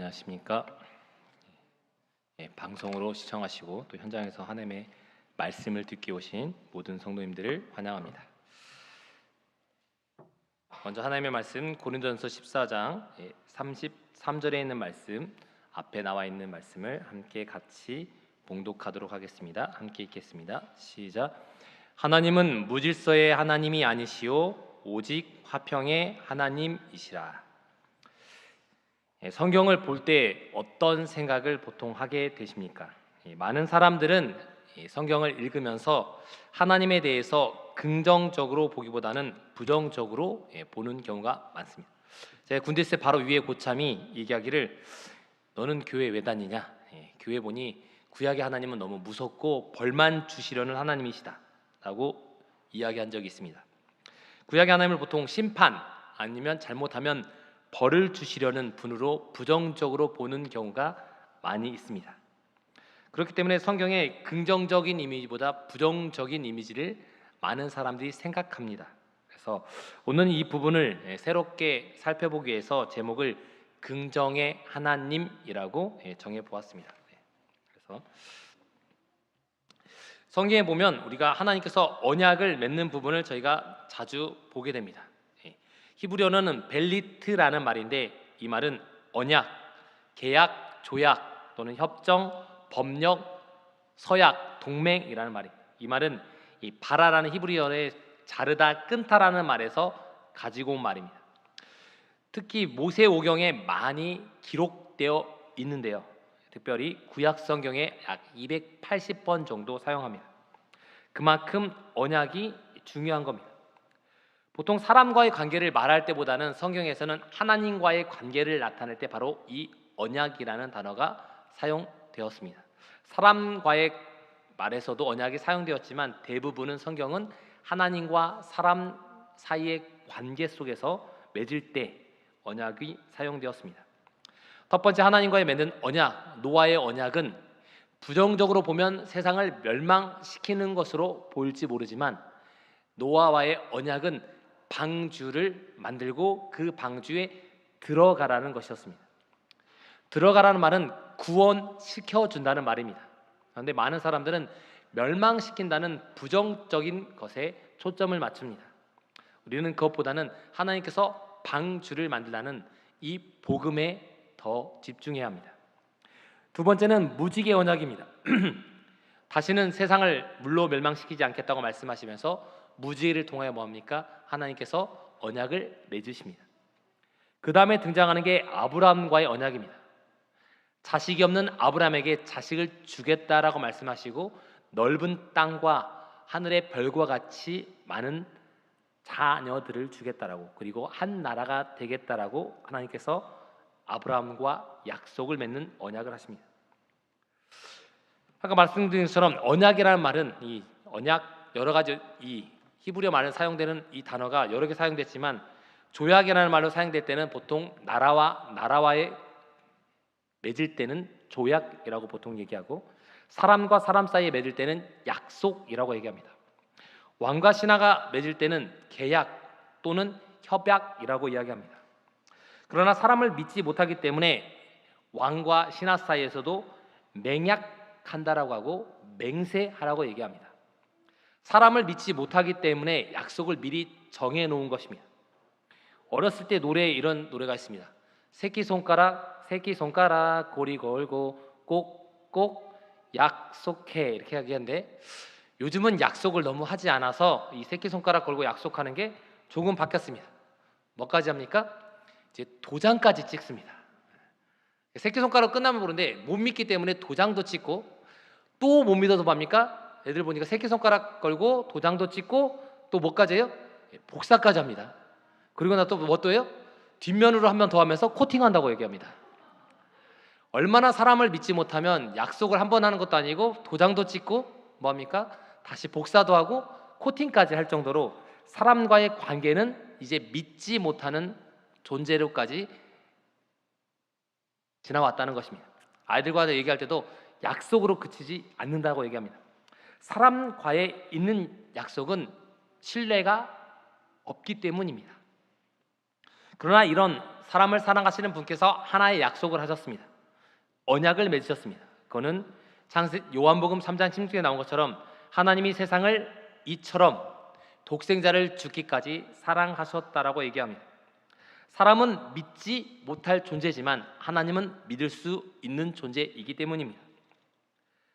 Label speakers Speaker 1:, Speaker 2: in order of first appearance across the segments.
Speaker 1: 안녕하십니까. 방송으로 시청하시고 또 현장에서 하나님의 말씀을 듣기 오신 모든 성도님들을 환영합니다. 먼저 하나님의 말씀 고린도전서 14장 33절에 있는 말씀, 앞에 나와 있는 말씀을 함께 같이 봉독하도록 하겠습니다. 함께 읽겠습니다. 시작. 하나님은 무질서의 하나님이 아니시오 오직 화평의 하나님이시라. 성경을 볼 때 어떤 생각을 보통 하게 되십니까? 많은 사람들은 성경을 읽으면서 하나님에 대해서 긍정적으로 보기보다는 부정적으로 보는 경우가 많습니다. 제가 군대 있을 때 바로 위에 고참이 얘기하기를 너는 교회 왜 다니냐? 교회 보니 구약의 하나님은 너무 무섭고 벌만 주시려는 하나님이시다 라고 이야기한 적이 있습니다. 구약의 하나님을 보통 심판 아니면 잘못하면 벌을 주시려는 분으로 부정적으로 보는 경우가 많이 있습니다. 그렇기 때문에 성경의 긍정적인 이미지보다 부정적인 이미지를 많은 사람들이 생각합니다. 그래서 오늘 이 부분을 새롭게 살펴보기 위해서 제목을 긍정의 하나님이라고 정해보았습니다. 그래서 성경에 보면 우리가 하나님께서 언약을 맺는 부분을 저희가 자주 보게 됩니다. 히브리어는 벨리트라는 말인데 이 말은 언약, 계약, 조약 또는 협정, 법령, 서약, 동맹이라는 말입니다. 이 말은 이 바라라는 히브리어의 자르다, 끊다라는 말에서 가지고 온 말입니다. 특히 모세오경에 많이 기록되어 있는데요. 특별히 구약 성경에 약 280번 정도 사용합니다. 그만큼 언약이 중요한 겁니다. 보통 사람과의 관계를 말할 때보다는 성경에서는 하나님과의 관계를 나타낼 때 바로 이 언약이라는 단어가 사용되었습니다. 사람과의 말에서도 언약이 사용되었지만 대부분은 성경은 하나님과 사람 사이의 관계 속에서 맺을 때 언약이 사용되었습니다. 첫 번째 하나님과의 맺는 언약, 노아의 언약은 부정적으로 보면 세상을 멸망시키는 것으로 보일지 모르지만 노아와의 언약은 방주를 만들고 그 방주에 들어가라는 것이었습니다. 들어가라는 말은 구원시켜준다는 말입니다. 그런데 많은 사람들은 멸망시킨다는 부정적인 것에 초점을 맞춥니다. 우리는 그것보다는 하나님께서 방주를 만들라는 이 복음에 더 집중해야 합니다. 두 번째는 무지개 언약입니다. 다시는 세상을 물로 멸망시키지 않겠다고 말씀하시면서 무지개를 통하여 뭐합니까? 하나님께서 언약을 맺으십니다. 그 다음에 등장하는 게 아브라함과의 언약입니다. 자식이 없는 아브라함에게 자식을 주겠다라고 말씀하시고 넓은 땅과 하늘의 별과 같이 많은 자녀들을 주겠다라고, 그리고 한 나라가 되겠다라고 하나님께서 아브라함과 약속을 맺는 언약을 하십니다. 아까 말씀드린 것처럼 언약이라는 말은 이 언약 여러 가지 이 히브리어 말로 사용되는 이 단어가 여러 개 사용됐지만 조약이라는 말로 사용될 때는 보통 나라와의 맺을 때는 조약이라고 보통 얘기하고 사람과 사람 사이에 맺을 때는 약속이라고 얘기합니다. 왕과 신하가 맺을 때는 계약 또는 협약이라고 이야기합니다. 그러나 사람을 믿지 못하기 때문에 왕과 신하 사이에서도 맹약한다라고 하고 맹세하라고 얘기합니다. 사람을 믿지 못하기 때문에 약속을 미리 정해놓은 것입니다. 어렸을 때 노래에 이런 노래가 있습니다. 새끼손가락 고리 걸고 꼭꼭 약속해 이렇게 이야기하는데 요즘은 약속을 너무 하지 않아서 이 새끼손가락 걸고 약속하는 게 조금 바뀌었습니다. 뭐까지 합니까? 이제 도장까지 찍습니다. 새끼손가락 끝나면 모르는데 못 믿기 때문에 도장도 찍고 또 못 믿어서 뭡니까? 애들 보니까 새끼손가락 걸고 도장도 찍고 또 뭐까지 해요? 복사까지 합니다. 그리고 나 또 뭐 또 해요? 뒷면으로 한 번 더 하면서 코팅한다고 얘기합니다. 얼마나 사람을 믿지 못하면 약속을 한 번 하는 것도 아니고 도장도 찍고 뭐합니까? 다시 복사도 하고 코팅까지 할 정도로 사람과의 관계는 이제 믿지 못하는 존재로까지 지나왔다는 것입니다. 아이들과 얘기할 때도 약속으로 그치지 않는다고 얘기합니다. 사람과의 있는 약속은 신뢰가 없기 때문입니다. 그러나 이런 사람을 사랑하시는 분께서 하나의 약속을 하셨습니다. 언약을 맺으셨습니다. 그거는 요한복음 3장 16절에 나온 것처럼 하나님이 세상을 이처럼 독생자를 주기까지 사랑하셨다라고 얘기합니다. 사람은 믿지 못할 존재지만 하나님은 믿을 수 있는 존재이기 때문입니다.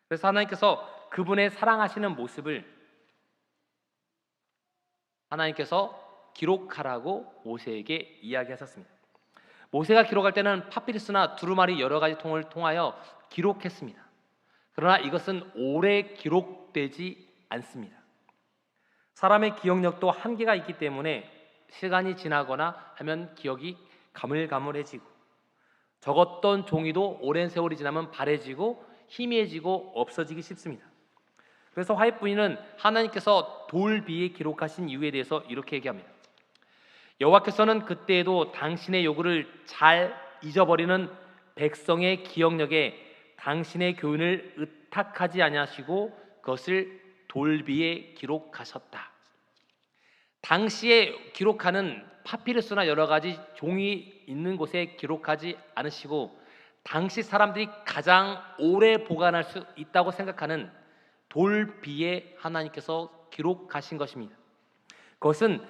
Speaker 1: 그래서 하나님께서 그분의 사랑하시는 모습을 하나님께서 기록하라고 모세에게 이야기하셨습니다. 모세가 기록할 때는 파피루스나 두루마리 여러 가지 통을 통하여 기록했습니다. 그러나 이것은 오래 기록되지 않습니다. 사람의 기억력도 한계가 있기 때문에 시간이 지나거나 하면 기억이 가물가물해지고, 적었던 종이도 오랜 세월이 지나면 바래지고 희미해지고 없어지기 쉽습니다. 그래서 화해부인은 하나님께서 돌 위에 기록하신 이유에 대해서 이렇게 얘기합니다. 여호와께서는 그때에도 당신의 요구를 잘 잊어버리는 백성의 기억력에 당신의 교훈을 의탁하지 아니하시고 그것을 돌 위에 기록하셨다. 당시에 기록하는 파피루스나 여러 가지 종이 있는 곳에 기록하지 않으시고 당시 사람들이 가장 오래 보관할 수 있다고 생각하는 돌 위에 하나님께서 기록하신 것입니다. 그것은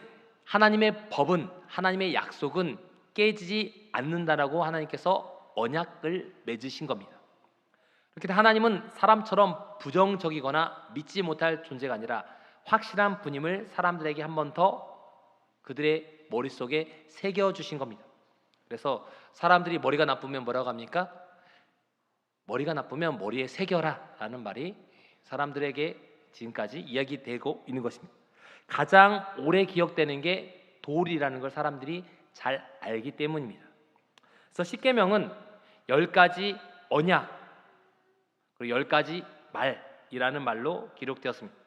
Speaker 1: 하나님의 법은, 하나님의 약속은 깨지지 않는다라고 하나님께서 언약을 맺으신 겁니다. 그렇게 하나님은 사람처럼 부정적이거나 믿지 못할 존재가 아니라 확실한 분임을 사람들에게 한 번 더 그들의 머릿속에 새겨주신 겁니다. 그래서 사람들이 머리가 나쁘면 뭐라고 합니까? 머리가 나쁘면 머리에 새겨라 라는 말이 사람들에게 지금까지 이야기되고 있는 것입니다. 가장 오래 기억되는 게 돌이라는 걸 사람들이 잘 알기 때문입니다. 그래서 십계명은 10가지 언약 그리고 10가지 말이라는 말로 기록되었습니다.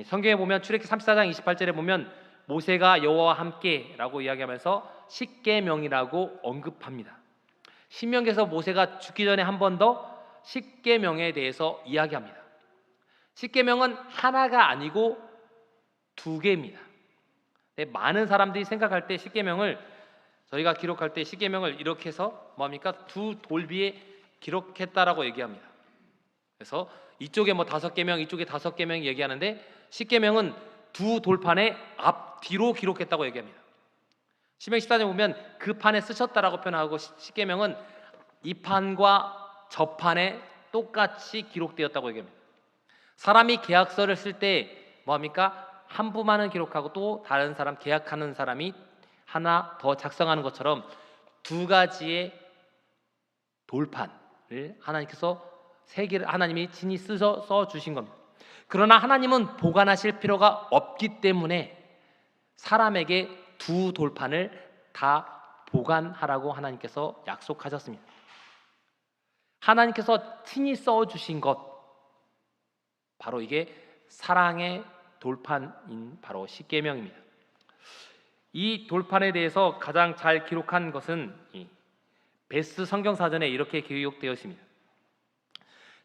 Speaker 1: 성경에 보면 출애굽기 34장 28절에 보면 모세가 여호와와 함께라고 이야기하면서 십계명이라고 언급합니다. 신명기에서 모세가 죽기 전에 한 번 더 십계명에 대해서 이야기합니다. 십계명은 하나가 아니고 2개입니다. 많은 사람들이 생각할 때 십계명을 저희가 기록할 때 십계명을 이렇게 해서 뭡니까? 2 돌 위에 기록했다라고 얘기합니다. 그래서 이쪽에 5계명, 이쪽에 5계명 얘기하는데 십계명은 2 돌판에 앞뒤로 기록했다고 얘기합니다. 신명기 14장에 보면 그 판에 쓰셨다라고 표현하고 십계명은 이 판과 저 판에 똑같이 기록되었다고 얘기합니다. 사람이 계약서를 쓸 때 뭐합니까? 한 부만은 기록하고 또 다른 사람 계약하는 사람이 하나 더 작성하는 것처럼 2가지의 돌판을 하나님께서 하나님이 친히 써 주신 겁니다. 그러나 하나님은 보관하실 필요가 없기 때문에 사람에게 2 돌판을 다 보관하라고 하나님께서 약속하셨습니다. 하나님께서 친히 써 주신 것, 바로 이게 사랑의 돌판인 바로 십계명입니다. 이 돌판에 대해서 가장 잘 기록한 것은 베스 성경사전에 이렇게 기록되어 있습니다.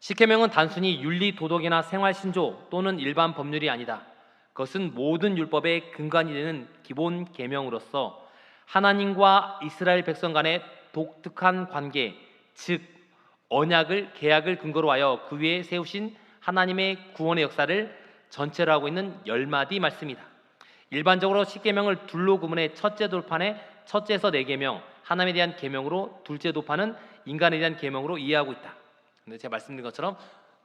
Speaker 1: 십계명은 단순히 윤리 도덕이나 생활 신조 또는 일반 법률이 아니다. 그것은 모든 율법의 근간이 되는 기본 계명으로서 하나님과 이스라엘 백성 간의 독특한 관계, 즉 언약을 계약을 근거로 하여 그 위에 세우신 하나님의 구원의 역사를 전체로 하고 있는 10마디 말씀이다. 일반적으로 십계명을 둘로 구분해 첫째 돌판에 첫째에서 4계명, 하나님에 대한 계명으로 둘째 돌판은 인간에 대한 계명으로 이해하고 있다. 근데 제가 말씀드린 것처럼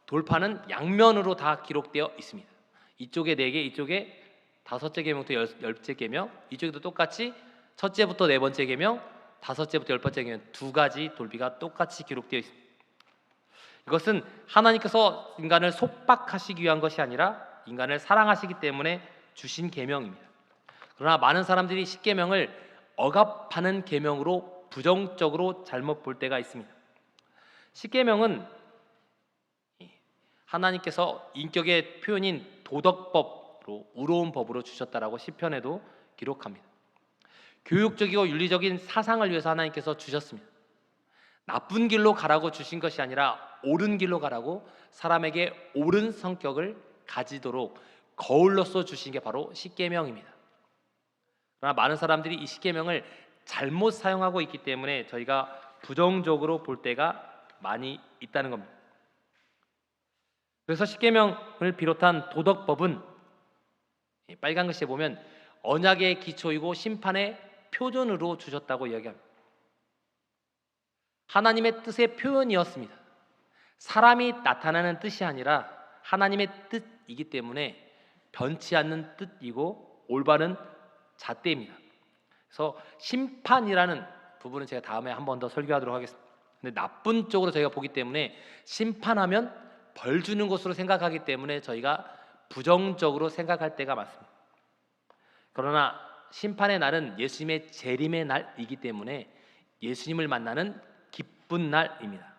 Speaker 1: 돌판은 양면으로 다 기록되어 있습니다. 이쪽에 4개, 이쪽에 5째 계명부터 10째 계명, 이쪽에도 똑같이 첫째부터 4번째 계명, 5째부터 10번째 계명 2가지 돌비가 똑같이 기록되어 있습니다. 이것은 하나님께서 인간을 속박하시기 위한 것이 아니라 인간을 사랑하시기 때문에 주신 계명입니다. 그러나 많은 사람들이 십계명을 억압하는 계명으로 부정적으로 잘못 볼 때가 있습니다. 십계명은 하나님께서 인격의 표현인 도덕법으로 의로운 법으로 주셨다라고 시편에도 기록합니다. 교육적이고 윤리적인 사상을 위해서 하나님께서 주셨습니다. 나쁜 길로 가라고 주신 것이 아니라 옳은 길로 가라고 사람에게 옳은 성격을 가지도록 거울로서 주신 게 바로 십계명입니다. 그러나 많은 사람들이 이 십계명을 잘못 사용하고 있기 때문에 저희가 부정적으로 볼 때가 많이 있다는 겁니다. 그래서 십계명을 비롯한 도덕법은 빨간 글씨에 보면 언약의 기초이고 심판의 표준으로 주셨다고 이야기합니다. 하나님의 뜻의 표현이었습니다. 사람이 나타나는 뜻이 아니라 하나님의 뜻이기 때문에 변치 않는 뜻이고 올바른 잣대입니다. 그래서 심판이라는 부분은 제가 다음에 한 번 더 설교하도록 하겠습니다. 근데 나쁜 쪽으로 저희가 보기 때문에 심판하면 벌 주는 것으로 생각하기 때문에 저희가 부정적으로 생각할 때가 많습니다. 그러나 심판의 날은 예수님의 재림의 날이기 때문에 예수님을 만나는 기쁜 날입니다.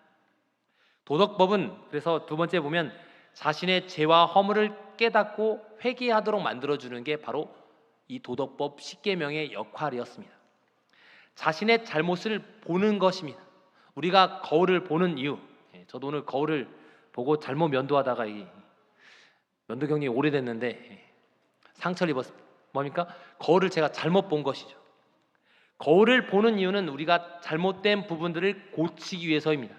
Speaker 1: 도덕법은 그래서 두 번째 보면 자신의 죄와 허물을 깨닫고 회개하도록 만들어주는 게 바로 이 도덕법 십계명의 역할이었습니다. 자신의 잘못을 보는 것입니다. 우리가 거울을 보는 이유, 저도 오늘 거울을 보고 잘못 면도하다가 이 면도 경력이 오래됐는데 상처를 입었습니다. 뭡니까? 거울을 제가 잘못 본 것이죠. 거울을 보는 이유는 우리가 잘못된 부분들을 고치기 위해서입니다.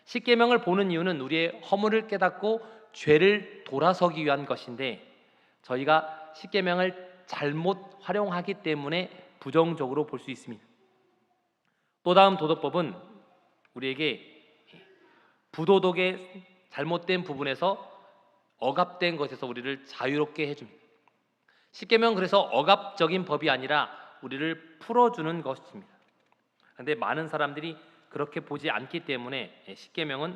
Speaker 1: 십계명을 보는 이유는 우리의 허물을 깨닫고 죄를 돌아서기 위한 것인데 저희가 십계명을 잘못 활용하기 때문에 부정적으로 볼 수 있습니다. 또 다음 도덕법은 우리에게 부도덕의 잘못된 부분에서 억압된 것에서 우리를 자유롭게 해줍니다. 십계명은 그래서 억압적인 법이 아니라 우리를 풀어주는 것입니다. 그런데 많은 사람들이 그렇게 보지 않기 때문에 십계명은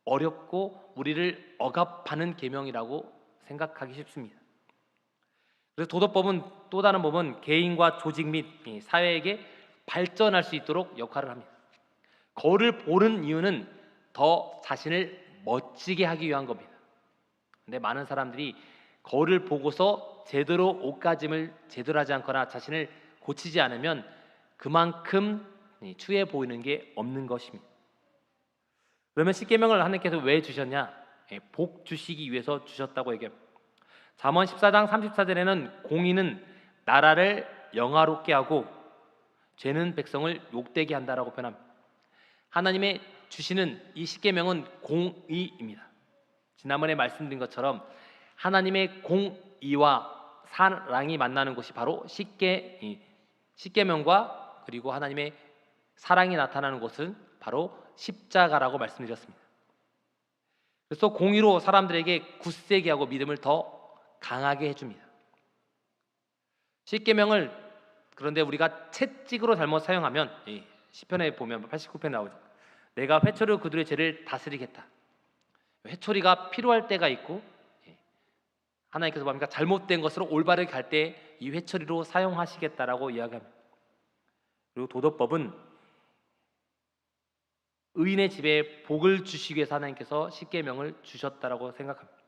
Speaker 1: 어렵고 우리를 억압하는 계명이라고 생각하기 쉽습니다. 그래서 도덕법은 또 다른 법은 개인과 조직 및 사회에게 발전할 수 있도록 역할을 합니다. 거울을 보는 이유는 더 자신을 멋지게 하기 위한 겁니다. 근데 많은 사람들이 거울을 보고서 제대로 옷가짐을 제대로 하지 않거나 자신을 고치지 않으면 그만큼 추해 보이는 게 없는 것입니다. 그러면 십계명을 하나님께서 왜 주셨냐? 복 주시기 위해서 주셨다고 얘기합니다. 잠언 14장 34절에는 공의는 나라를 영화롭게 하고 죄는 백성을 욕되게 한다라고 표현합니다. 하나님의 주시는 이 십계명은 공의입니다. 지난번에 말씀드린 것처럼 하나님의 공의와 사랑이 만나는 곳이 바로 십계명과 그리고 하나님의 사랑이 나타나는 곳은 바로 십자가라고 말씀드렸습니다. 그래서 공의로 사람들에게 굳세게 하고 믿음을 더 강하게 해줍니다. 십계명을 그런데 우리가 채찍으로 잘못 사용하면 시편에 보면 89편에 나오죠. 내가 회초리로 그들의 죄를 다스리겠다. 회초리가 필요할 때가 있고 하나님께서 뭡니까? 잘못된 것으로 올바르게 갈 때 이 회초리로 사용하시겠다라고 이야기합니다. 그리고 도덕법은 의인의 집에 복을 주시기 위해서 하나님께서 십계명을 주셨다라고 생각합니다.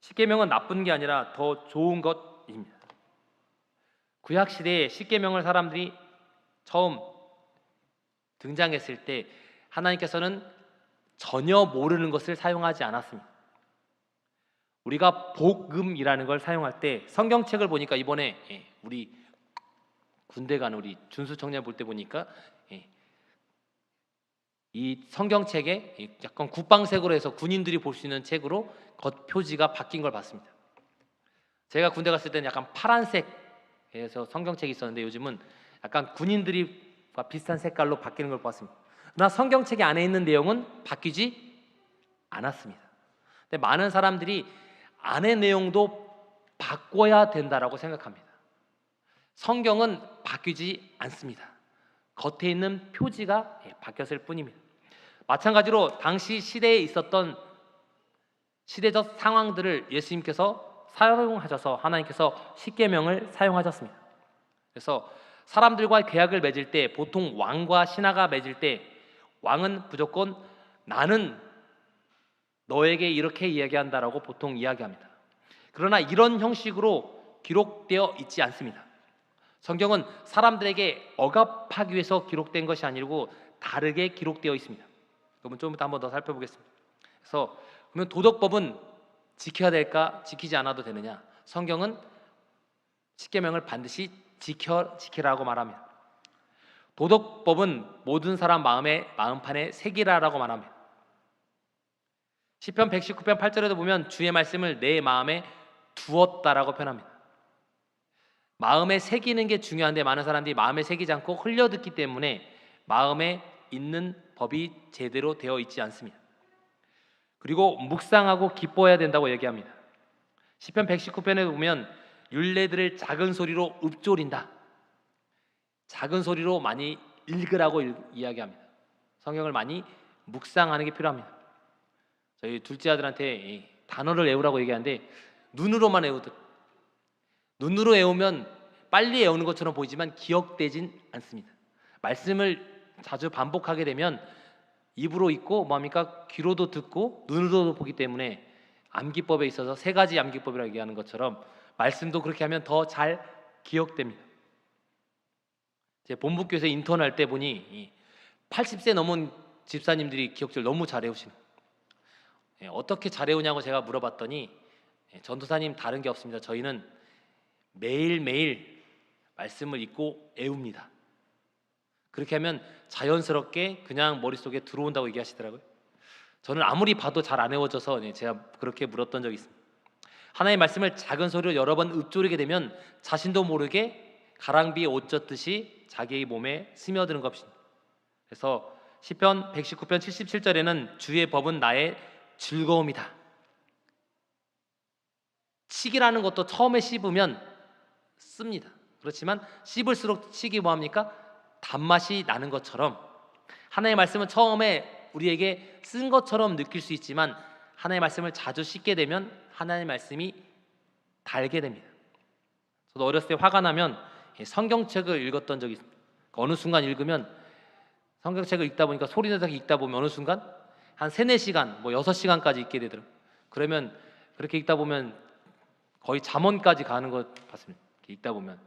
Speaker 1: 십계명은 나쁜 게 아니라 더 좋은 것입니다. 구약 시대에 십계명을 사람들이 처음 등장했을 때 하나님께서는 전혀 모르는 것을 사용하지 않았습니다. 우리가 복음이라는 걸 사용할 때 성경책을 보니까 이번에 우리 군대 간 우리 준수 청년 볼 때 보니까 이 성경책에 약간 국방색으로 해서 군인들이 볼 수 있는 책으로 겉 표지가 바뀐 걸 봤습니다. 제가 군대 갔을 때는 약간 파란색에서 성경책이 있었는데 요즘은 약간 군인들이 비슷한 색깔로 바뀌는 걸 봤습니다. 그러나 성경책에 안에 있는 내용은 바뀌지 않았습니다. 근데 많은 사람들이 안의 내용도 바꿔야 된다라고 생각합니다. 성경은 바뀌지 않습니다. 겉에 있는 표지가 바뀌었을 뿐입니다. 마찬가지로 당시 시대에 있었던 시대적 상황들을 예수님께서 사용하셔서 하나님께서 십계명을 사용하셨습니다. 그래서 사람들과 계약을 맺을 때 보통 왕과 신하가 맺을 때 왕은 무조건 나는 너에게 이렇게 이야기한다라고 보통 이야기합니다. 그러나 이런 형식으로 기록되어 있지 않습니다. 성경은 사람들에게 억압하기 위해서 기록된 것이 아니고 다르게 기록되어 있습니다. 그러면 좀 이따 한번 더 살펴보겠습니다. 그래서 그러면 도덕법은 지켜야 될까? 지키지 않아도 되느냐? 성경은 십계명을 반드시 지키라고 말합니다. 도덕법은 모든 사람 마음판에 새기라라고 말합니다. 시편 119편 8절에도 보면 주의 말씀을 내 마음에 두었다라고 표현합니다. 마음에 새기는 게 중요한데 많은 사람들이 마음에 새기지 않고 흘려듣기 때문에 마음에 있는 법이 제대로 되어 있지 않습니다. 그리고 묵상하고 기뻐해야 된다고 얘기합니다. 시편 119편에 보면 율례들을 작은 소리로 읊조린다. 작은 소리로 많이 읽으라고 이야기합니다. 성경을 많이 묵상하는 게 필요합니다. 저희 둘째 아들한테 단어를 외우라고 얘기하는데 눈으로만 외우듯, 눈으로 외우면 빨리 외우는 것처럼 보이지만 기억되진 않습니다. 말씀을 자주 반복하게 되면 입으로 읽고 뭐합니까? 귀로도 듣고 눈으로도 보기 때문에 암기법에 있어서 세 가지 암기법이라고 얘기하는 것처럼 말씀도 그렇게 하면 더 잘 기억됩니다. 제 본부교에서 인턴할 때 보니 80세 넘은 집사님들이 기억을 너무 잘 외우시는 거예요. 어떻게 잘 외우냐고 제가 물어봤더니 전도사님 다른 게 없습니다. 저희는 매일매일 말씀을 읽고 외웁니다. 그렇게 하면 자연스럽게 그냥 머릿속에 들어온다고 얘기하시더라고요. 저는 아무리 봐도 잘 안 외워져서 제가 그렇게 물었던 적이 있습니다. 하나님의 말씀을 작은 소리로 여러 번 읊조리게 되면 자신도 모르게 가랑비에 옷 젖듯이 자기의 몸에 스며드는 것입니다. 그래서 시편 119편 77절에는 주의 법은 나의 즐거움이다. 칡이라는 것도 처음에 씹으면 씁니다. 그렇지만 씹을수록 칡이 뭐합니까? 단맛이 나는 것처럼 하나님의 말씀은 처음에 우리에게 쓴 것처럼 느낄 수 있지만 하나님의 말씀을 자주 씹게 되면 하나님의 말씀이 달게 됩니다. 저도 어렸을 때 화가 나면 성경책을 읽었던 적이 있습니다. 어느 순간 읽으면 성경책을 읽다 보니까 소리 내서 읽다 보면 어느 순간 한 3-4시간, 6시간까지 읽게 되더라고요. 그러면 그렇게 읽다 보면 거의 잠원까지 가는 것 같습니다. 읽다 보면.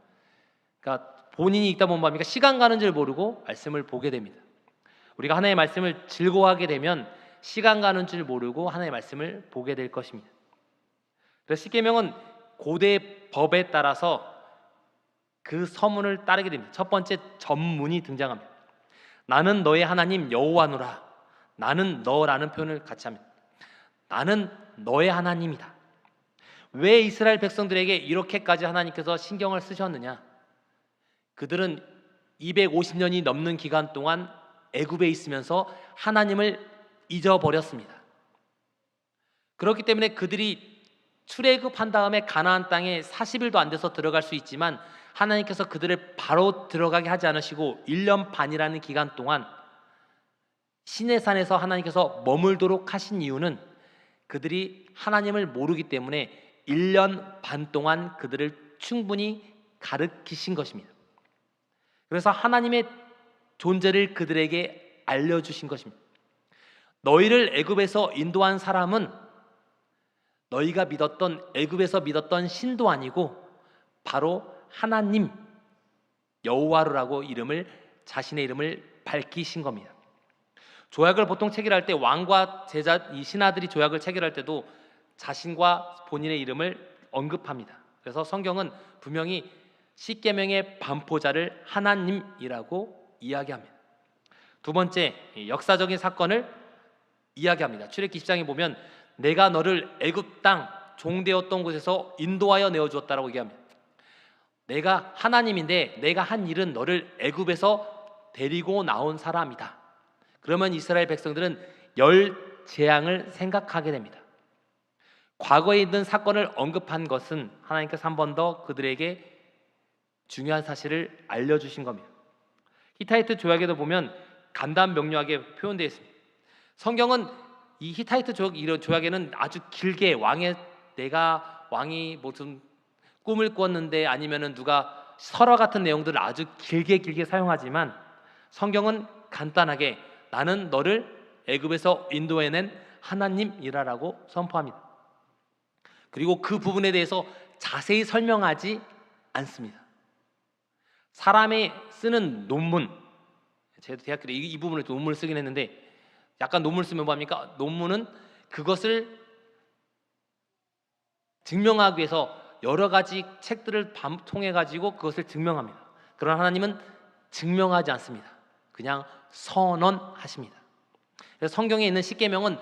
Speaker 1: 그러니까 본인이 읽다 보면 뭡니까? 시간 가는 줄 모르고 말씀을 보게 됩니다. 우리가 하나님의 말씀을 즐거워하게 되면 시간 가는 줄 모르고 하나님의 말씀을 보게 될 것입니다. 그래서 십계명은 고대 법에 따라서 그 서문을 따르게 됩니다. 첫 번째 전문이 등장합니다. 나는 너의 하나님 여호와노라. 나는 너라는 표현을 같이 합니다. 나는 너의 하나님이다. 왜 이스라엘 백성들에게 이렇게까지 하나님께서 신경을 쓰셨느냐? 그들은 250년이 넘는 기간 동안 애굽에 있으면서 하나님을 잊어버렸습니다. 그렇기 때문에 그들이 출애굽한 다음에 가나안 땅에 40일도 안 돼서 들어갈 수 있지만 하나님께서 그들을 바로 들어가게 하지 않으시고 1년 반이라는 기간 동안 시내산에서 하나님께서 머물도록 하신 이유는 그들이 하나님을 모르기 때문에 1년 반 동안 그들을 충분히 가르치신 것입니다. 그래서 하나님의 존재를 그들에게 알려주신 것입니다. 너희를 애굽에서 인도한 사람은 너희가 믿었던 애굽에서 믿었던 신도 아니고 바로 하나님 여호와라고 자신의 이름을 밝히신 겁니다. 조약을 보통 체결할 때 왕과 제자 이 신하들이 조약을 체결할 때도 자신과 본인의 이름을 언급합니다. 그래서 성경은 분명히 십계명의 반포자를 하나님이라고 이야기합니다. 두 번째, 역사적인 사건을 이야기합니다. 출애굽기 10장에 보면 내가 너를 애굽 땅 종되었던 곳에서 인도하여 내어주었다라고 얘기합니다. 내가 하나님인데 내가 한 일은 너를 애굽에서 데리고 나온 사람이다. 그러면 이스라엘 백성들은 10재앙을 생각하게 됩니다. 과거에 있는 사건을 언급한 것은 하나님께서 한 번 더 그들에게 중요한 사실을 알려주신 겁니다. 히타이트 조약에도 보면 간단 명료하게 표현되어 있습니다. 성경은 이 히타이트 조약에는 아주 길게 내가 왕이 무슨 꿈을 꿨는데 아니면은 누가 설화 같은 내용들을 아주 길게 사용하지만 성경은 간단하게 나는 너를 애굽에서 인도해낸 하나님이라고 선포합니다. 그리고 그 부분에 대해서 자세히 설명하지 않습니다. 사람이 쓰는 논문, 제가 대학교 때 이 부분을 논문을 쓰긴 했는데 약간 논문을 쓰면 뭐합니까? 논문은 그것을 증명하기 위해서 여러 가지 책들을 통해 가지고 그것을 증명합니다. 그러나 하나님은 증명하지 않습니다. 그냥 선언하십니다. 그래서 성경에 있는 십계명은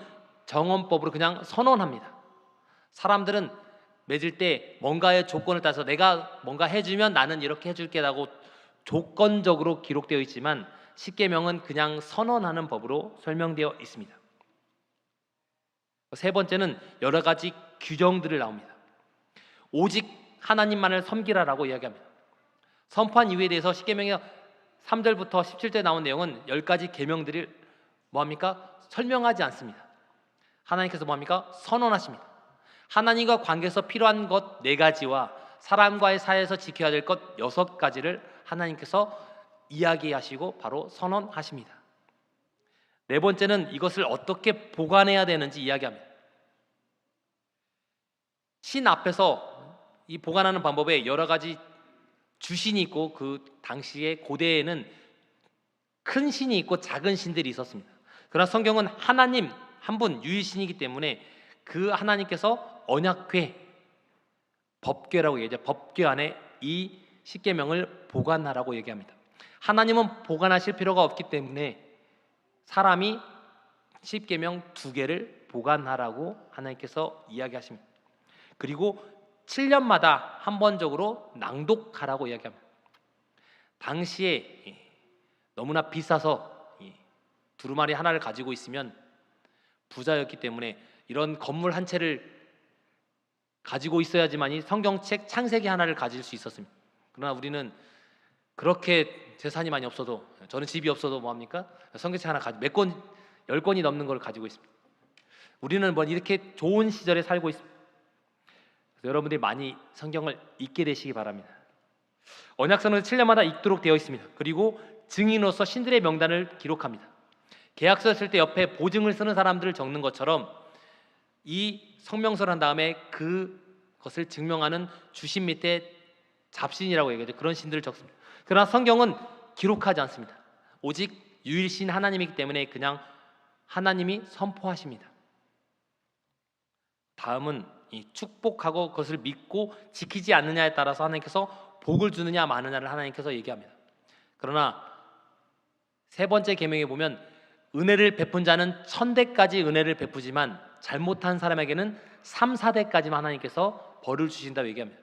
Speaker 1: 정언법으로 그냥 선언합니다. 사람들은 맺을 때 뭔가의 조건을 따서 내가 뭔가 해주면 나는 이렇게 해줄게라고 조건적으로 기록되어 있지만 십계명은 그냥 선언하는 법으로 설명되어 있습니다. 세 번째는 여러 가지 규정들을 나옵니다. 오직 하나님만을 섬기라라고 이야기합니다. 선포한 이유에 대해서 십계명의 3절부터 17절 나온 내용은 10가지 계명들을 뭐합니까? 설명하지 않습니다. 하나님께서 뭐합니까? 선언하십니다. 하나님과 관계에서 필요한 것 4가지와 사람과의 사이에서 지켜야 될 것 6가지를 하나님께서 이야기하시고 바로 선언하십니다. 네 번째는 이것을 어떻게 보관해야 되는지 이야기합니다. 신 앞에서 이 보관하는 방법에 여러 가지 주신이 있고 그 당시에 고대에는 큰 신이 있고 작은 신들이 있었습니다. 그러나 성경은 하나님 한 분 유일신이기 때문에 그 하나님께서 언약궤, 법궤라고 얘기하죠. 법궤 안에 이 십계명을 보관하라고 얘기합니다. 하나님은 보관하실 필요가 없기 때문에 사람이 십계명 2개를 보관하라고 하나님께서 이야기하십니다. 그리고 7년마다 한 번적으로 낭독하라고 이야기합니다. 당시에 너무나 비싸서 두루마리 하나를 가지고 있으면 부자였기 때문에 이런 건물 한 채를 가지고 있어야지만이 성경책 창세기 하나를 가질 수 있었습니다. 그러나 우리는 그렇게 재산이 많이 없어도, 저는 집이 없어도 뭐합니까? 성경책 하나 몇 권, 10권이 넘는 걸 가지고 있습니다. 우리는 뭐 이렇게 좋은 시절에 살고 있습니다. 그래서 여러분들이 많이 성경을 읽게 되시기 바랍니다. 언약서는 7년마다 읽도록 되어 있습니다. 그리고 증인으로서 신들의 명단을 기록합니다. 계약서 쓸 때 옆에 보증을 쓰는 사람들을 적는 것처럼 이 성명서를 한 다음에 그것을 증명하는 주신 밑에 잡신이라고 얘기하죠. 그런 신들을 적습니다. 그러나 성경은 기록하지 않습니다. 오직 유일신 하나님이기 때문에 그냥 하나님이 선포하십니다. 다음은 이 축복하고 그것을 믿고 지키지 않느냐에 따라서 하나님께서 복을 주느냐 마느냐를 하나님께서 얘기합니다. 그러나 세 번째 계명에 보면 은혜를 베푼 자는 1000대까지 은혜를 베푸지만 잘못한 사람에게는 3, 4대까지만 하나님께서 벌을 주신다고 얘기합니다.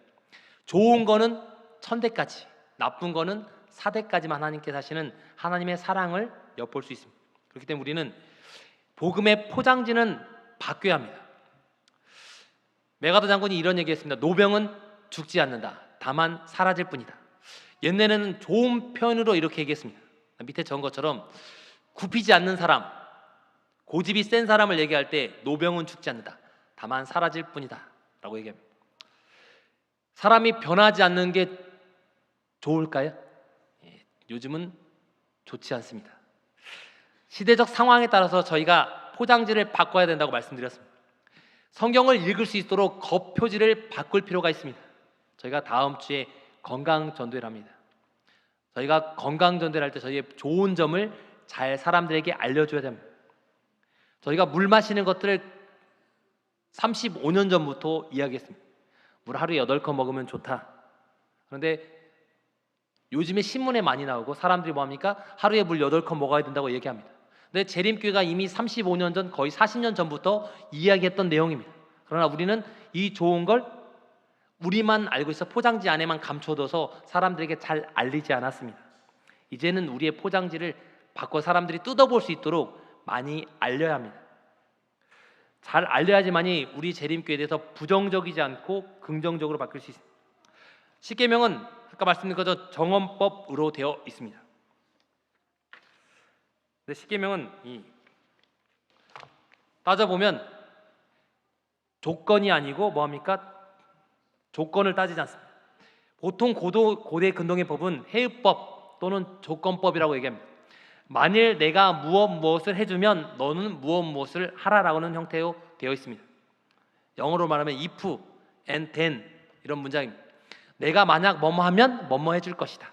Speaker 1: 좋은 거는 1000대까지, 나쁜 거는 4대까지만 하나님께서 하시는 하나님의 사랑을 엿볼 수 있습니다. 그렇기 때문에 우리는 복음의 포장지는 바뀌어야 합니다. 메가더 장군이 이런 얘기했습니다. 노병은 죽지 않는다. 다만 사라질 뿐이다. 옛날에는 좋은 표현으로 이렇게 얘기했습니다. 밑에 적은 것처럼 굽히지 않는 사람, 고집이 센 사람을 얘기할 때 노병은 죽지 않는다. 다만 사라질 뿐이다 라고 얘기합니다. 사람이 변하지 않는 게 좋을까요? 요즘은 좋지 않습니다. 시대적 상황에 따라서 저희가 포장지를 바꿔야 된다고 말씀드렸습니다. 성경을 읽을 수 있도록 겉표지를 바꿀 필요가 있습니다. 저희가 다음 주에 건강 전도회를 합니다. 저희가 건강 전도회를 할 때 저희의 좋은 점을 잘 사람들에게 알려줘야 됩니다. 저희가 물 마시는 것들을 35년 전부터 이야기했습니다. 물 하루에 8컵 먹으면 좋다. 그런데 요즘에 신문에 많이 나오고 사람들이 뭐합니까? 하루에 물 8컵 먹어야 된다고 얘기합니다. 근데 재림교회가 이미 35년 전, 거의 40년 전부터 이야기했던 내용입니다. 그러나 우리는 이 좋은 걸 우리만 알고 있어 포장지 안에만 감춰둬서 사람들에게 잘 알리지 않았습니다. 이제는 우리의 포장지를 바꿔 사람들이 뜯어볼 수 있도록 많이 알려야 합니다. 잘 알려야지만이 우리 재림교회에 대해서 부정적이지 않고 긍정적으로 바뀔 수 있습니다. 십계명은 아까 말씀드린 것처럼 정언법으로 되어 있습니다. 근데 십계명은 따져보면 조건이 아니고 뭐합니까? 조건을 따지지 않습니다. 보통 고대 근동의 법은 해읍법 또는 조건법이라고 얘기합니다. 만일 내가 무엇을 해주면 너는 무엇을 하라라는 형태로 되어 있습니다. 영어로 말하면 if and then 이런 문장입니다. 내가 만약 뭐뭐 하면 뭐뭐 해줄 것이다.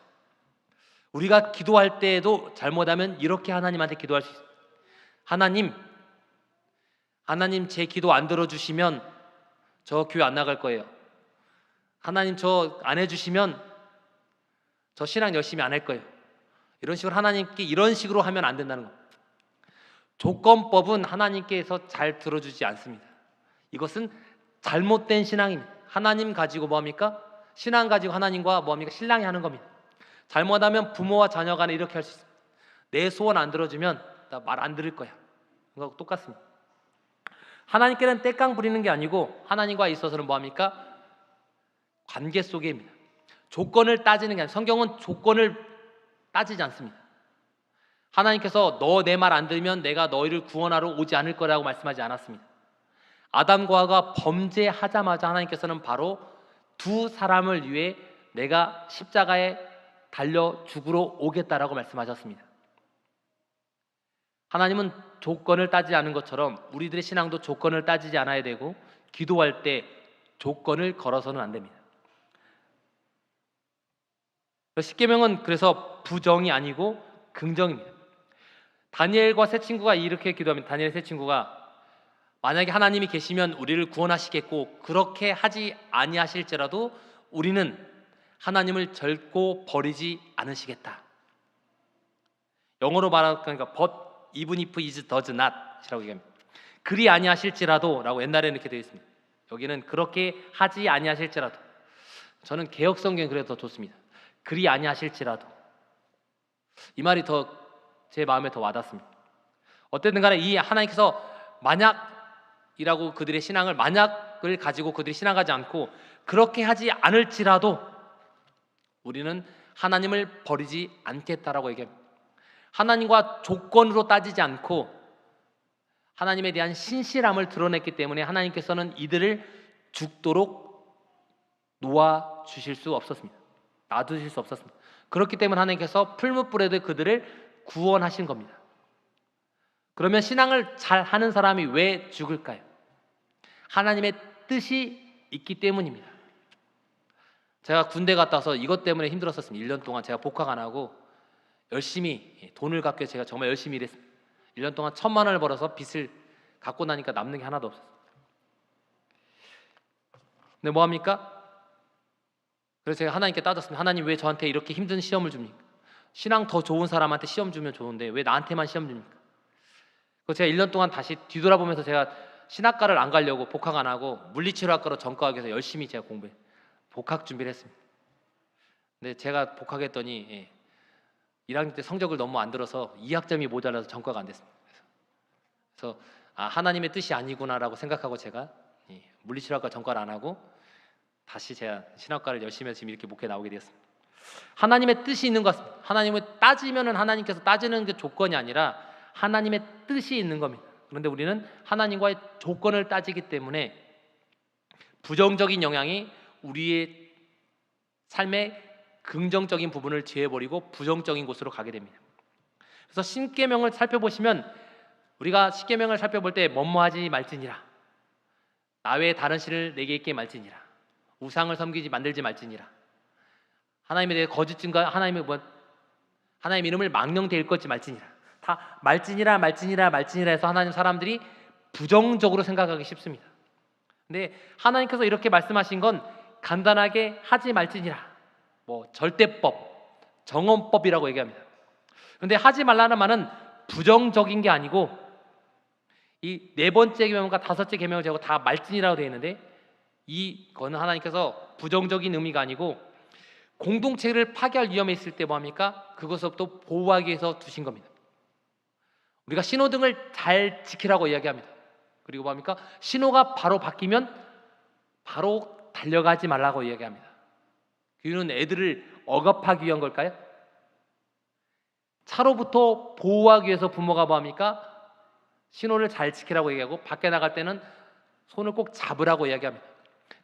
Speaker 1: 우리가 기도할 때에도 잘못하면 이렇게 하나님한테 기도할 수 있습니다. 하나님 제 기도 안 들어주시면 저 교회 안 나갈 거예요. 하나님 저 안 해주시면 저 신앙 열심히 안 할 거예요. 이런 식으로 하나님께 이런 식으로 하면 안 된다는 겁니다. 조건법은 하나님께서 잘 들어주지 않습니다. 이것은 잘못된 신앙입니다. 하나님 가지고 뭐합니까? 신앙 가지고 하나님과 뭐합니까? 신랑이 하는 겁니다. 잘못하면 부모와 자녀 간에 이렇게 할 수 있습니다. 내 소원 안 들어주면 나 말 안 들을 거야. 이거 똑같습니다. 하나님께는 떼깡 부리는 게 아니고 하나님과 있어서는 뭐합니까? 관계 속에입니다. 조건을 따지는 게 아니라 성경은 조건을 따지지 않습니다. 하나님께서 너 내 말 안 들으면 내가 너희를 구원하러 오지 않을 거라고 말씀하지 않았습니다. 아담과 하와가 범죄하자마자 하나님께서는 바로 두 사람을 위해 내가 십자가에 달려 죽으러 오겠다라고 말씀하셨습니다. 하나님은 조건을 따지지 않은 것처럼 우리들의 신앙도 조건을 따지지 않아야 되고 기도할 때 조건을 걸어서는 안 됩니다. 십계명은 그래서 부정이 아니고 긍정입니다. 다니엘과 세 친구가 이렇게 기도합니다. 다니엘 세 친구가 만약에 하나님이 계시면 우리를 구원하시겠고 그렇게 하지 아니하실지라도 우리는 하나님을 결코 버리지 않으시겠다. 영어로 말하니까 but even if it does not 이라고 얘기합니다. 그리 아니하실지라도 라고 옛날에는 이렇게 되어 있습니다. 여기는 그렇게 하지 아니하실지라도. 저는 개역 성경이 그래도 더 좋습니다. 그리 아니하실지라도. 이 말이 더 제 마음에 더 와닿습니다. 어쨌든 간에 이 하나님께서 만약이라고 그들의 신앙을 만약을 가지고 그들이 신앙하지 않고 그렇게 하지 않을지라도 우리는 하나님을 버리지 않겠다라고 얘기합니다. 하나님과 조건으로 따지지 않고 하나님에 대한 신실함을 드러냈기 때문에 하나님께서는 이들을 죽도록 놓아주실 수 없었습니다. 놔두실 수 없었습니다. 그렇기 때문에 하나님께서 풀무불에도 그들을 구원하신 겁니다. 그러면 신앙을 잘 하는 사람이 왜 죽을까요? 하나님의 뜻이 있기 때문입니다. 제가 군대 갔다 와서 이것 때문에 힘들었었습니다. 1년 동안 제가 복학 안 하고 열심히 돈을 갚기 위해서 제가 정말 열심히 일했습니다. 1년 동안 1,000만 원을 벌어서 빚을 갚고 나니까 남는 게 하나도 없었어요. 근데 뭐합니까? 그래서 제가 하나님께 따졌습니다. 하나님 왜 저한테 이렇게 힘든 시험을 줍니까? 신앙 더 좋은 사람한테 시험 주면 좋은데 왜 나한테만 시험 줍니까? 그래서 제가 1년 동안 다시 뒤돌아보면서 제가 신학과를 안 가려고 복학 안 하고 물리치료학과로 전과하기 위해서 열심히 제가 공부해 복학 준비를 했습니다. 근데 제가 복학했더니 1학년 때 성적을 너무 안 들어서 2학점이 모자라서 전과가 안 됐습니다. 그래서 하나님의 뜻이 아니구나라고 생각하고 제가 물리치료학과 전과를 안 하고 다시 제가 신학과를 열심히 해서 지금 이렇게 목회에 나오게 되었습니다. 하나님의 뜻이 있는 것 같습니다. 하나님을 따지면은 하나님께서 따지는 게 조건이 아니라 하나님의 뜻이 있는 겁니다. 그런데 우리는 하나님과의 조건을 따지기 때문에 부정적인 영향이 우리의 삶의 긍정적인 부분을 제해버리고 부정적인 곳으로 가게 됩니다. 그래서 십계명을 살펴보시면 우리가 십계명을 살펴볼 때 뭐뭐하지 말지니라, 나 외에 다른 신을 내게 있게 말지니라, 우상을 섬기지 만들지 말지니라, 하나님에 대해 거짓 증거, 하나님 이름을 망령되이 일컫지 말지니라. 다 말지니라 해서 하나님 사람들이 부정적으로 생각하기 쉽습니다. 근데 하나님께서 이렇게 말씀하신 건 간단하게 하지 말지니라, 절대법, 정언법이라고 얘기합니다. 그런데 하지 말라는 말은 부정적인 게 아니고 이 네 번째 계명과 다섯째 계명을 제고 다 말지니라고 되어 있는데 이거는 하나님께서 부정적인 의미가 아니고 공동체를 파괴할 위험에 있을 때 뭐합니까? 그것부터 보호하기 위해서 두신 겁니다. 우리가 신호등을 잘 지키라고 이야기합니다. 그리고 뭐합니까? 신호가 바로 바뀌면 바로 달려가지 말라고 이야기합니다. 그 이유는 애들을 억압하기 위한 걸까요? 차로부터 보호하기 위해서 부모가 뭐합니까? 신호를 잘 지키라고 얘기하고 밖에 나갈 때는 손을 꼭 잡으라고 이야기합니다.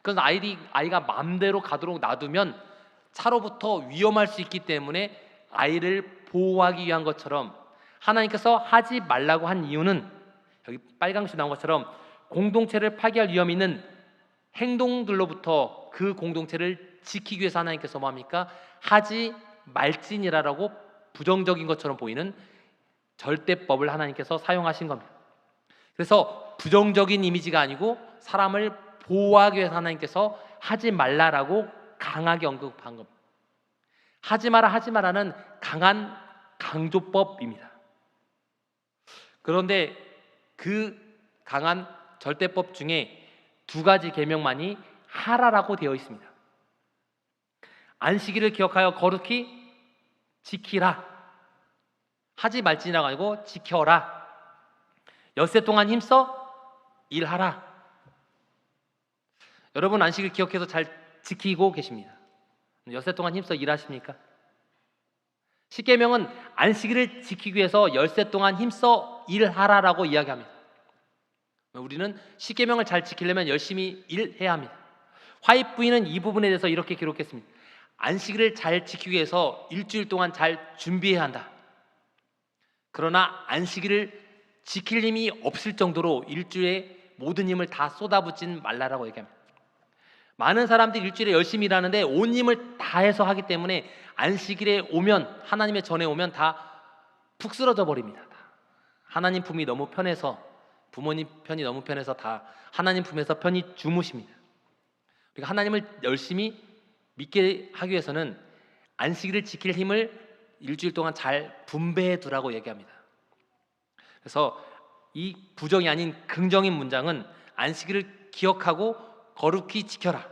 Speaker 1: 그래서 아이가 마음대로 가도록 놔두면 차로부터 위험할 수 있기 때문에 아이를 보호하기 위한 것처럼 하나님께서 하지 말라고 한 이유는 여기 빨강색 나온 것처럼 공동체를 파괴할 위험이 있는 행동들로부터 그 공동체를 지키기 위해서 하나님께서 뭐합니까? 하지 말지니라라고 부정적인 것처럼 보이는 절대법을 하나님께서 사용하신 겁니다. 그래서 부정적인 이미지가 아니고 사람을 보호하기 위해서 하나님께서 하지 말라라고 강하게 언급한 겁니다. 하지 마라는 강한 강조법입니다. 그런데 그 강한 절대법 중에 두 가지 계명만이 하라라고 되어 있습니다. 안식일을 기억하여 거룩히 지키라. 하지 말지니라고 아니고 지켜라. 엿새 동안 힘써 일하라. 여러분 안식일 기억해서 잘 지키고 계십니다. 엿새 동안 힘써 일하십니까? 십계명은 안식일을 지키기 위해서 엿새 동안 힘써 일하라라고 이야기합니다. 우리는 십계명을 잘 지키려면 열심히 일해야 합니다. 화이트부인은 이 부분에 대해서 이렇게 기록했습니다. 안식일을 잘 지키기 위해서 일주일 동안 잘 준비해야 한다. 그러나 안식일을 지킬 힘이 없을 정도로 일주일에 모든 힘을 다 쏟아붓진 말라라고 얘기합니다. 많은 사람들이 일주일에 열심히 일하는데 온 힘을 다해서 하기 때문에 안식일에 오면, 하나님의 전에 오면 다 푹 쓰러져 버립니다. 하나님 품이 너무 편해서, 부모님 편이 너무 편해서 다 하나님 품에서 편히 주무십니다. 우리가 하나님을 열심히 믿게 하기 위해서는 안식일을 지킬 힘을 일주일 동안 잘 분배해 두라고 얘기합니다. 그래서 이 부정이 아닌 긍정인 문장은 안식일을 기억하고 거룩히 지켜라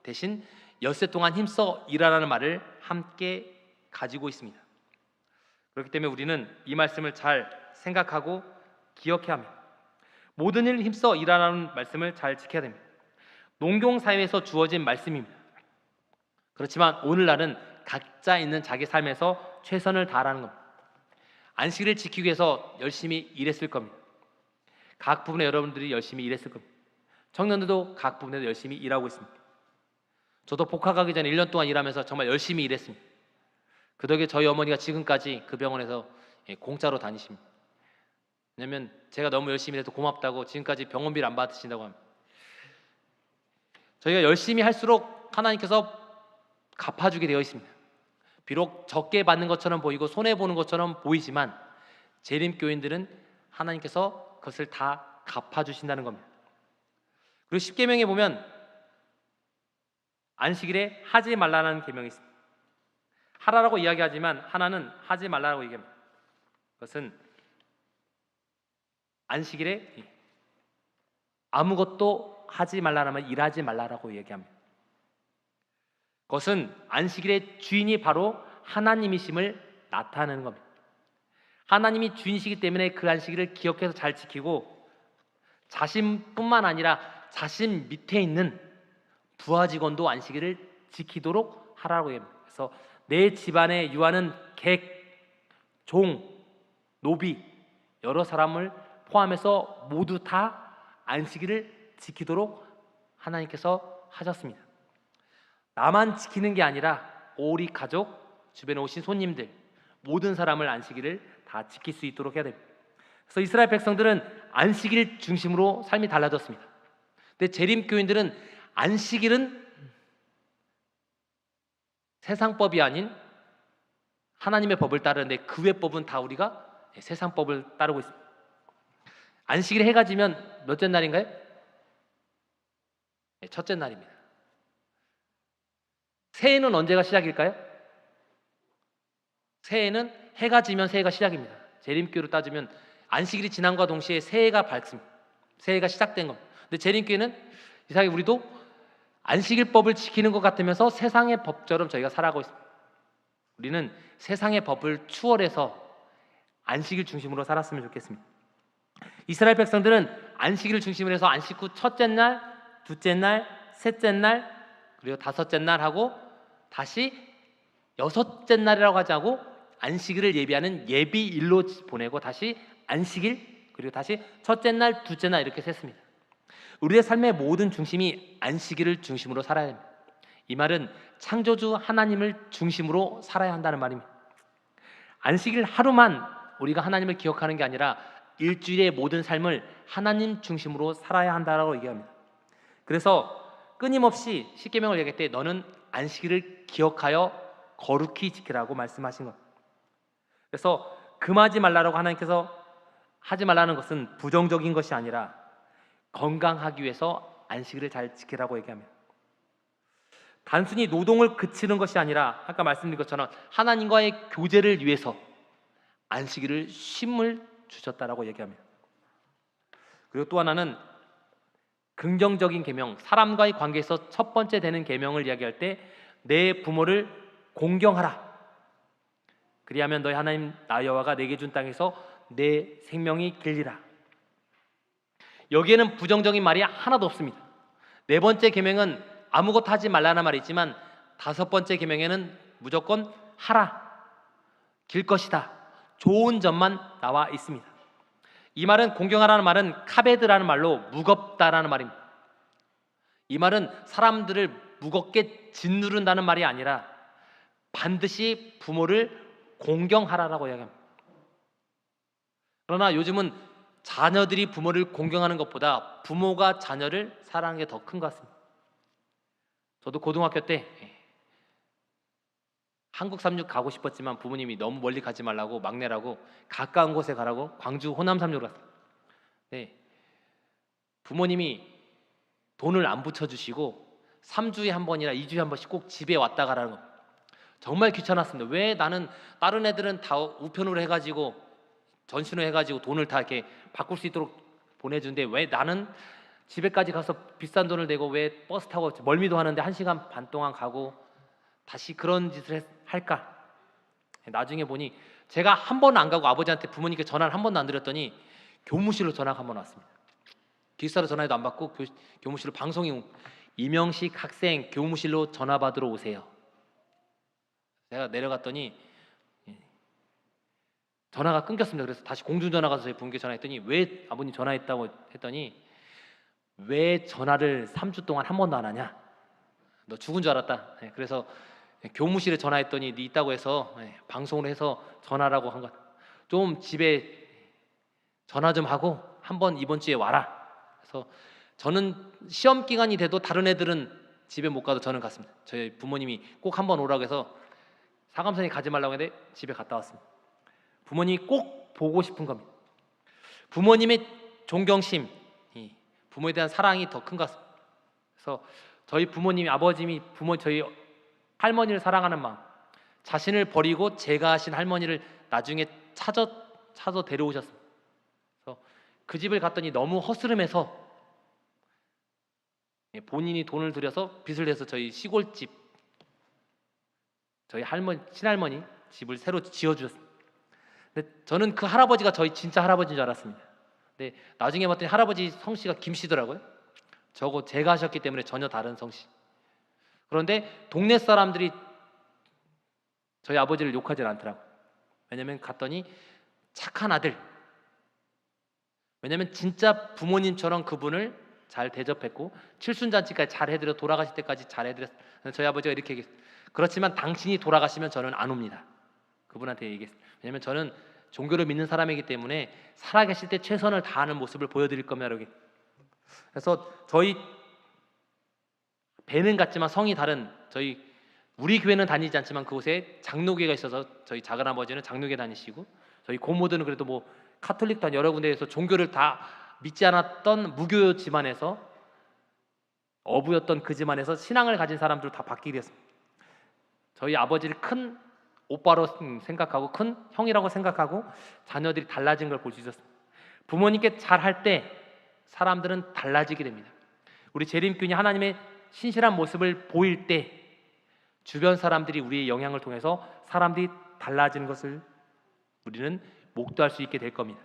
Speaker 1: 대신 엿새 동안 힘써 일하라는 말을 함께 가지고 있습니다. 그렇기 때문에 우리는 이 말씀을 잘 생각하고 기억해야 합니다. 모든 일 힘써 일하라는 말씀을 잘 지켜야 됩니다. 농경사회에서 주어진 말씀입니다. 그렇지만 오늘날은 각자 있는 자기 삶에서 최선을 다하라는 겁니다. 안식일을 지키기 위해서 열심히 일했을 겁니다. 각 부분에 여러분들이 열심히 일했을 겁니다. 청년들도 각 부분에서 열심히 일하고 있습니다. 저도 복학하기 전에 1년 동안 일하면서 정말 열심히 일했습니다. 그 덕에 저희 어머니가 지금까지 그 병원에서 공짜로 다니십니다. 왜냐하면 제가 너무 열심히 해서 고맙다고 지금까지 병원비를 안 받으신다고 합니다. 저희가 열심히 할수록 하나님께서 갚아주게 되어 있습니다. 비록 적게 받는 것처럼 보이고 손해보는 것처럼 보이지만 재림교인들은 하나님께서 그것을 다 갚아주신다는 겁니다. 그리고 십계명에 보면 안식일에 하지 말라는 계명이 있습니다. 하라라고 이야기하지만 하나는 하지 말라라고 얘기합니다. 그것은 안식일에 아무것도 하지 말라라면 일하지 말라라고 얘기합니다. 그것은 안식일의 주인이 바로 하나님이심을 나타내는 겁니다. 하나님이 주인이시기 때문에 그 안식일을 기억해서 잘 지키고 자신뿐만 아니라 자신 밑에 있는 부하 직원도 안식일을 지키도록 하라고 합니다. 그래서 내 집안에 유하는 객, 종, 노비 여러 사람을 포함해서 모두 다 안식일을 지키도록 하나님께서 하셨습니다. 나만 지키는 게 아니라 우리 가족, 주변에 오신 손님들 모든 사람을 안식일을 다 지킬 수 있도록 해야 됩니다. 그래서 이스라엘 백성들은 안식일 중심으로 삶이 달라졌습니다. 근데 재림교인들은 안식일은 세상법이 아닌 하나님의 법을 따르는데 그 외 법은 다 우리가 세상 법을 따르고 있습니다. 안식일에 해가 지면 몇째 날인가요? 첫째 날입니다. 새해는 언제가 시작일까요? 새해는 해가 지면 새해가 시작입니다. 재림교로 따지면 안식일이 지남과 동시에 새해가 밝습니다. 새해가 시작된 겁니다. 근데 재림교회는 이상하게 우리도 안식일법을 지키는 것 같으면서 세상의 법처럼 저희가 살아가고 있습니다. 우리는 세상의 법을 추월해서 안식일 중심으로 살았으면 좋겠습니다. 이스라엘 백성들은 안식일을 중심으로 해서 안식 후 첫째 날, 둘째 날, 셋째 날, 그리고 다섯째 날 하고 다시 여섯째 날이라고 하지 않고 안식일을 예비하는 예비일로 보내고 다시 안식일, 그리고 다시 첫째 날, 둘째 날 이렇게 셌습니다. 우리의 삶의 모든 중심이 안식일을 중심으로 살아야 됩니다. 이 말은 창조주 하나님을 중심으로 살아야 한다는 말입니다. 안식일 하루만 우리가 하나님을 기억하는 게 아니라 일주일의 모든 삶을 하나님 중심으로 살아야 한다고 얘기합니다. 그래서 끊임없이 십계명을 얘기할 때 너는 안식일을 기억하여 거룩히 지키라고 말씀하신 것. 그래서 금하지 말라라고 하나님께서 하지 말라는 것은 부정적인 것이 아니라 건강하기 위해서 안식일을 잘 지키라고 얘기합니다. 단순히 노동을 그치는 것이 아니라 아까 말씀드린 것처럼 하나님과의 교제를 위해서 안식일을 쉼을 주셨다라고 얘기합니다. 그리고 또 하나는 긍정적인 계명, 사람과의 관계에서 첫 번째 되는 계명을 이야기할 때 내 부모를 공경하라. 그리하면 너희 하나님 나 여호와가 내게 준 땅에서 내 생명이 길리라. 여기에는 부정적인 말이 하나도 없습니다. 네 번째 계명은 아무것도 하지 말라는 말이 있지만 다섯 번째 계명에는 무조건 하라, 길 것이다, 좋은 점만 나와 있습니다. 이 말은 공경하라는 말은 카베드라는 말로 무겁다라는 말입니다. 이 말은 사람들을 무겁게 짓누른다는 말이 아니라 반드시 부모를 공경하라라고 이야기합니다. 그러나 요즘은 자녀들이 부모를 공경하는 것보다 부모가 자녀를 사랑하는 게 더 큰 것 같습니다. 저도 고등학교 때 한국 삼육 가고 싶었지만 부모님이 너무 멀리 가지 말라고, 막내라고 가까운 곳에 가라고 광주 호남 삼육을 갔어요. 네. 부모님이 돈을 안 붙여주시고 3주에 한 번이나 2주에 한 번씩 꼭 집에 왔다 가라는 거. 정말 귀찮았습니다. 왜 나는 다른 애들은 다 우편으로 해가지고 전신으로 해가지고 돈을 다 이렇게 바꿀 수 있도록 보내주는데 왜 나는 집에까지 가서 비싼 돈을 내고 왜 버스 타고 멀미도 하는데 1시간 반 동안 가고 다시 그런 짓을 할까? 나중에 보니 제가 한 번 안 가고 아버지한테 부모님께 전화를 한 번도 안 드렸더니 교무실로 전화가 한 번 왔습니다. 기숙사로 전화해도 안 받고 교무실로 방송이 이명식 학생 교무실로 전화 받으러 오세요. 제가 내려갔더니 전화가 끊겼습니다. 그래서 다시 공중전화 가서 저희 부모님께 전화했더니 왜 아버님 전화했다고 했더니 왜 전화를 3주 동안 한 번도 안 하냐? 너 죽은 줄 알았다. 그래서 교무실에 전화했더니 네 있다고 해서 방송을 해서 전화라고 한 것. 좀 집에 전화 좀 하고 한번 이번 주에 와라. 그래서 저는 시험 기간이 돼도 다른 애들은 집에 못 가도 저는 갔습니다. 저희 부모님이 꼭 한번 오라고 해서 사감선이 가지 말라고 했는데 집에 갔다 왔습니다. 부모님이 꼭 보고 싶은 겁니다. 부모님의 존경심, 부모에 대한 사랑이 더 큰 것 같습니다. 그래서 저희 부모님이 아버님이 저희 할머니를 사랑하는 마음, 자신을 버리고 제가 하신 할머니를 나중에 찾아 데려오셨습니다. 그래서 그 집을 갔더니 너무 허스름해서 본인이 돈을 들여서 빚을 내서 저희 시골집, 저희 친할머니 집을 새로 지어주셨습니다. 근데 저는 그 할아버지가 저희 진짜 할아버지인 줄 알았습니다. 근데 나중에 봤더니 할아버지 성씨가 김씨더라고요. 저거 제가 하셨기 때문에 전혀 다른 성씨. 그런데 동네 사람들이 저희 아버지를 욕하지 않더라고요. 왜냐면 갔더니 착한 아들. 왜냐면 진짜 부모님처럼 그분을 잘 대접했고 칠순잔치까지 잘 해드려 돌아가실 때까지 잘 해드렸어요. 저희 아버지가 이렇게 얘기했어요. 그렇지만 당신이 돌아가시면 저는 안 옵니다. 그분한테 얘기했어요. 왜냐면 저는 종교를 믿는 사람이기 때문에 살아계실 때 최선을 다하는 모습을 보여드릴 겁니다. 이렇게. 그래서 저희 배는 같지만 성이 다른 우리 교회는 다니지 않지만 그곳에 장로교회가 있어서 저희 작은아버지는 장로교회 다니시고 저희 고모들은 그래도 뭐 카톨릭도 한 여러 군데에서 종교를 다 믿지 않았던 무교 집안에서 어부였던 그 집안에서 신앙을 가진 사람들 다 바뀌게 됐습니다. 저희 아버지를 큰 오빠로 생각하고 큰 형이라고 생각하고 자녀들이 달라진 걸 볼 수 있었습니다. 부모님께 잘할 때 사람들은 달라지게 됩니다. 우리 재림교인이 하나님의 신실한 모습을 보일 때 주변 사람들이 우리의 영향을 통해서 사람들이 달라지는 것을 우리는 목도할 수 있게 될 겁니다.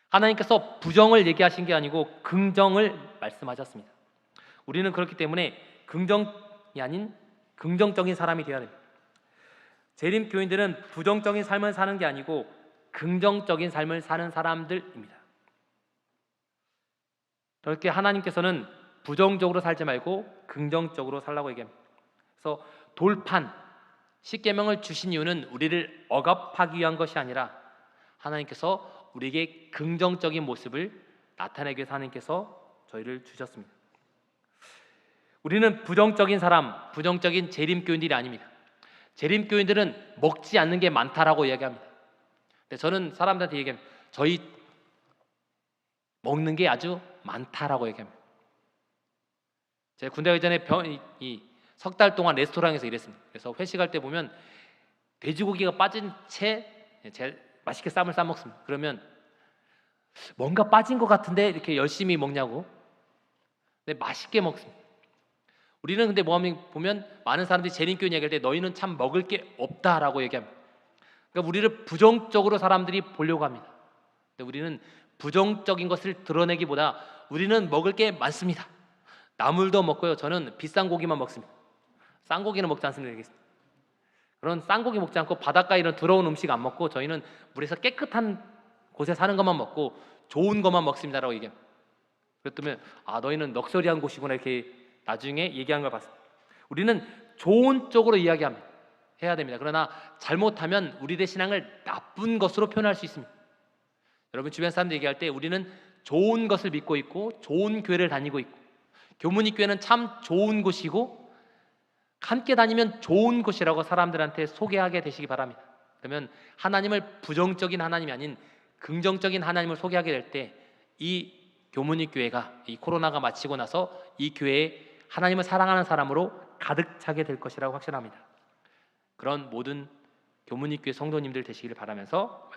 Speaker 1: 하나님께서 부정을 얘기하신 게 아니고 긍정을 말씀하셨습니다. 우리는 그렇기 때문에 긍정이 아닌 긍정적인 사람이 되어야 됩니다. 재림 교인들은 부정적인 삶을 사는 게 아니고 긍정적인 삶을 사는 사람들입니다. 그렇게 하나님께서는 부정적으로 살지 말고 긍정적으로 살라고 얘기합니다. 그래서 돌판, 십계명을 주신 이유는 우리를 억압하기 위한 것이 아니라 하나님께서 우리에게 긍정적인 모습을 나타내기 위해서 하나님께서 저희를 주셨습니다. 우리는 부정적인 사람, 부정적인 재림교인들이 아닙니다. 재림교인들은 먹지 않는 게 많다라고 이야기합니다. 근데 저는 사람들한테 얘기합니다. 저희 먹는 게 아주 많다라고 얘기합니다. 제가 군대 가기 전에 석 달 동안 레스토랑에서 일했습니다. 그래서 회식할 때 보면 돼지고기가 빠진 채 제가 맛있게 쌈을 싸 먹습니다. 그러면 뭔가 빠진 것 같은데 이렇게 열심히 먹냐고. 근데 맛있게 먹습니다. 우리는 근데 보면 많은 사람들이 재림교회 얘기할 때 너희는 참 먹을 게 없다라고 얘기합니다. 그러니까 우리를 부정적으로 사람들이 보려고 합니다. 근데 우리는 부정적인 것을 드러내기보다 우리는 먹을 게 많습니다. 나물도 먹고요. 저는 비싼 고기만 먹습니다. 싼 고기는 먹지 않습니다. 그런 싼 고기 먹지 않고 바닷가 이런 더러운 음식 안 먹고 저희는 물에서 깨끗한 곳에 사는 것만 먹고 좋은 것만 먹습니다라고 얘기합니다. 그랬더니 너희는 럭셔리한 곳이구나 이렇게 나중에 얘기한 걸 봤습니다. 우리는 좋은 쪽으로 이야기합니다. 해야 됩니다. 그러나 잘못하면 우리의 신앙을 나쁜 것으로 표현할 수 있습니다. 여러분 주변 사람들 얘기할 때 우리는 좋은 것을 믿고 있고 좋은 교회를 다니고 있고 교문이 교회는 참 좋은 곳이고 함께 다니면 좋은 곳이라고 사람들한테 소개하게 되시기 바랍니다. 그러면 하나님을 부정적인 하나님이 아닌 긍정적인 하나님을 소개하게 될 때 이 교문이 교회가 이 코로나가 마치고 나서 이 교회에 하나님을 사랑하는 사람으로 가득 차게 될 것이라고 확신합니다. 그런 모든 교문이 교회 성도님들 되시기를 바라면서